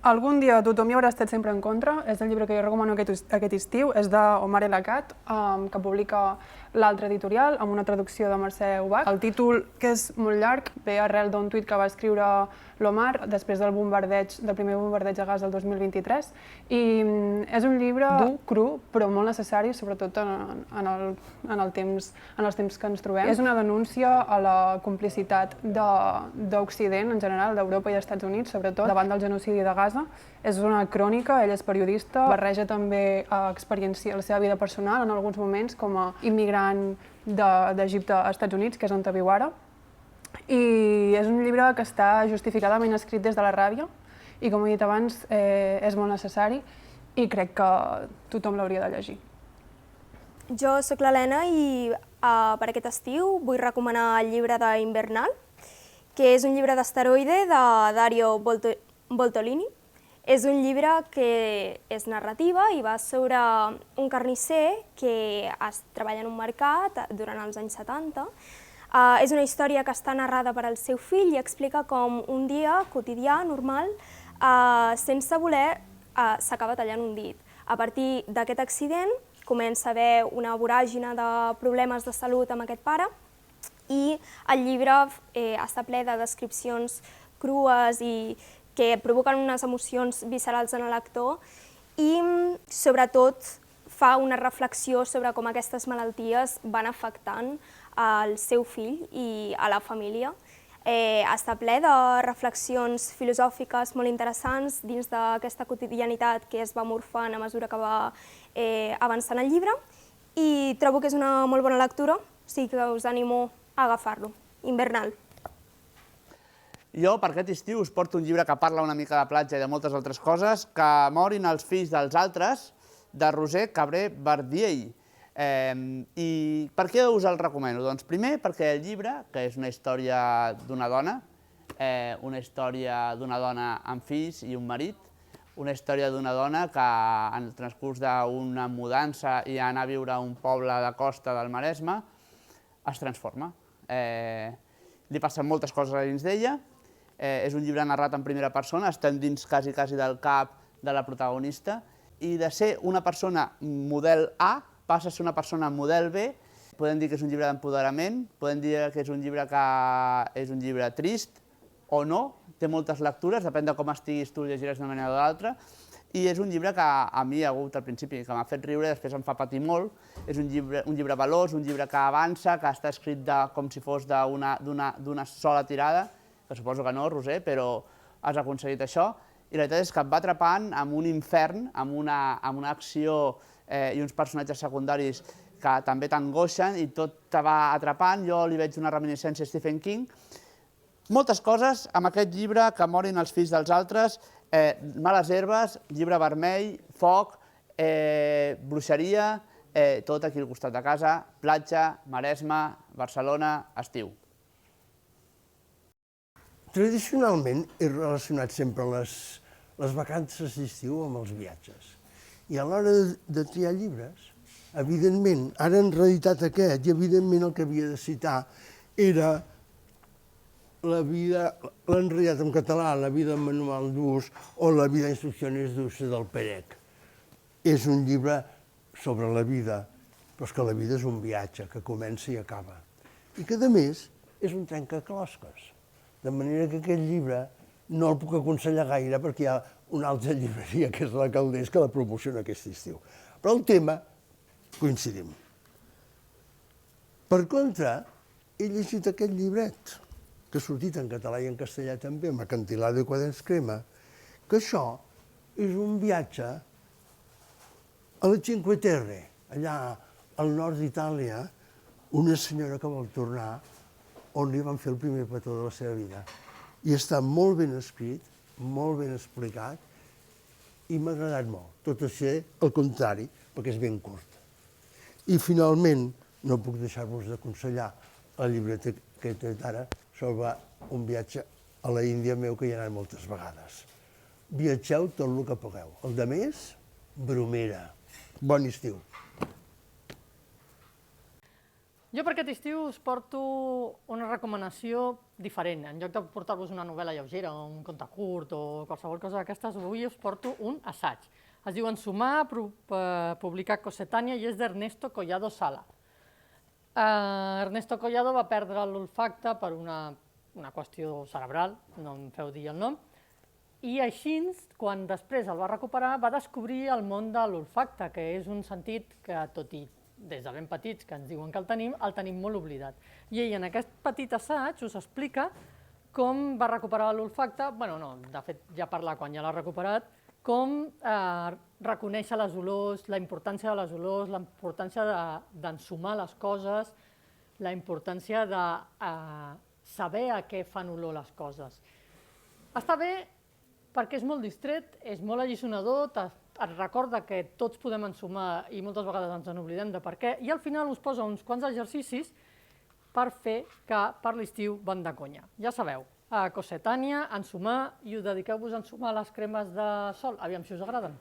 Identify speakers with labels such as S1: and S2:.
S1: Algun dia tothom hi haurà estat sempre en contra. És el llibre que jo recomano aquest estiu. És d'Omar El Akat, que publica l'Altre Editorial, amb una traducció de Mercè Ubach. El títol, que és molt llarg, ve arrel d'un tuit que va escriure l'Omar després del primer bombardeig a Gaza el 2023. I és un llibre dur, cru, però molt necessari, sobretot en els temps que ens trobem. És una denúncia a la complicitat d'Occident, en general, d'Europa i d'Estats Units, sobretot, davant del genocidi de Gaza. És una crònica, ell és periodista, barreja també la seva vida personal en alguns moments com a immigrant d'Egipte a Estats Units, que és on viu ara. I és un llibre que està justificadament escrit des de la ràbia i, com he dit abans, és molt necessari i crec que tothom l'hauria de llegir.
S2: Jo soc l'Helena i per aquest estiu vull recomanar el llibre d'Invernal, que és un llibre d'asteroide de Dario Boltolini. És un llibre que és narrativa i va sobre un carnisser que treballa en un mercat durant els anys 70. És una història que està narrada per al seu fill i explica com un dia quotidià, normal, sense voler, s'acaba tallant un dit. A partir d'aquest accident comença a haver una voràgine de problemes de salut amb aquest pare i el llibre està ple de descripcions crues i que provoquen unes emocions viscerals en el lector i, sobretot, fa una reflexió sobre com aquestes malalties van afectant al seu fill i a la família. Està ple de reflexions filosòfiques molt interessants dins d'aquesta quotidianitat que es va morfant a mesura que va avançant el llibre i trobo que és una molt bona lectura, o sigui que us animo a agafar-lo. Invernal.
S3: Jo, per aquest estiu, us porto un llibre que parla una mica de platja i de moltes altres coses, que morin els fills dels altres, de Roser Cabré-Verdiell. I per què us el recomano? Doncs primer perquè el llibre, que és una història d'una dona amb fills i un marit, una història d'una dona que en el transcurs d'una mudança i anar a viure a un poble de costa del Maresme es transforma. Li passen moltes coses a dins d'ella. És un llibre narrat en primera persona, estem dins quasi del cap de la protagonista, i de ser una persona model A passa a ser una persona model B. Podem dir que és un llibre d'empoderament, podem dir que és un llibre trist o no, té moltes lectures, depèn de com estiguis tu, llegiràs d'una manera o d'altra, i és un llibre que a mi ha hagut al principi, que m'ha fet riure, després em fa patir molt. És un llibre veloç, un llibre que avança, que està escrit com si fos d'una sola tirada, que suposo que no, Roser, però has aconseguit això, i la veritat és que et va atrapant amb un infern, amb una acció i uns personatges secundaris que també t'angoixen i tot te va atrapant. Jo li veig una reminiscència a Stephen King. Moltes coses amb aquest llibre, que morin els fills dels altres, Males herbes, Llibre vermell, Foc, Bruixeria, tot aquí al costat de casa, platja, Maresme, Barcelona, estiu.
S4: Tradicionalment he relacionat sempre les vacances d'estiu amb els viatges. I a l'hora de triar llibres, evidentment, ara en realitat aquest, i evidentment el que havia de citar era l'han realitat en català, La vida en manual d'ús o La vida en instrucciones d'ús del Perec. És un llibre sobre la vida, però és que la vida és un viatge que comença i acaba. I que, a més, és un trencaclosques. De manera que aquest llibre no el puc aconsellar gaire perquè hi ha una altra llibreria, que és la Calders, que la promociona aquest estiu. Però el tema, coincidim. Per contra, he llegit aquest llibret, que ha sortit en català i en castellà també, amb Acantilado i Quaderns Crema, que això és un viatge a la Cinque Terre, allà al nord d'Itàlia, una senyora que vol tornar on li van fer el primer petó de la seva vida. I està molt ben escrit, molt ben explicat, i m'ha agradat molt. Tot i ser el contrari, perquè és ben curt. I finalment, no puc deixar-vos d'aconsellar el llibret que he tret ara sobre un viatge a la Índia meu que hi he anat moltes vegades. Viatgeu tot el que pugueu. El de més, bromera. Bon estiu.
S5: Jo per aquest estiu us porto una recomanació diferent. En lloc de portar-vos una novel·la lleugera o un conte curt o qualsevol cosa d'aquestes, avui us porto un assaig. Es diu Ensumar, publicat Cossetània i és d'Ernesto Collado Sala. Ernesto Collado va perdre l'olfacte per una qüestió cerebral, no em feu dir el nom, i així, quan després el va recuperar, va descobrir el món de l'olfacte, que és un sentit que, tot i des de ben petits que ens diuen que el tenim molt oblidat. I ell, en aquest petit assaig, us explica com va recuperar l'olfacte, bueno, no, de fet ja parla quan ja l'ha recuperat, com reconèixer les olors, la importància de les olors, la importància d'ensumar les coses, la importància de saber a què fan olor les coses. Està bé perquè és molt distret, és molt alliçonador, et recorda que tots podem ensumar i moltes vegades ens n'oblidem de per què, i al final us posa uns quants exercicis per fer que per l'estiu van de conya. Ja sabeu, a Cossetània, ensumar, i us dediqueu-vos a ensumar les cremes de sol. Aviam si us agraden.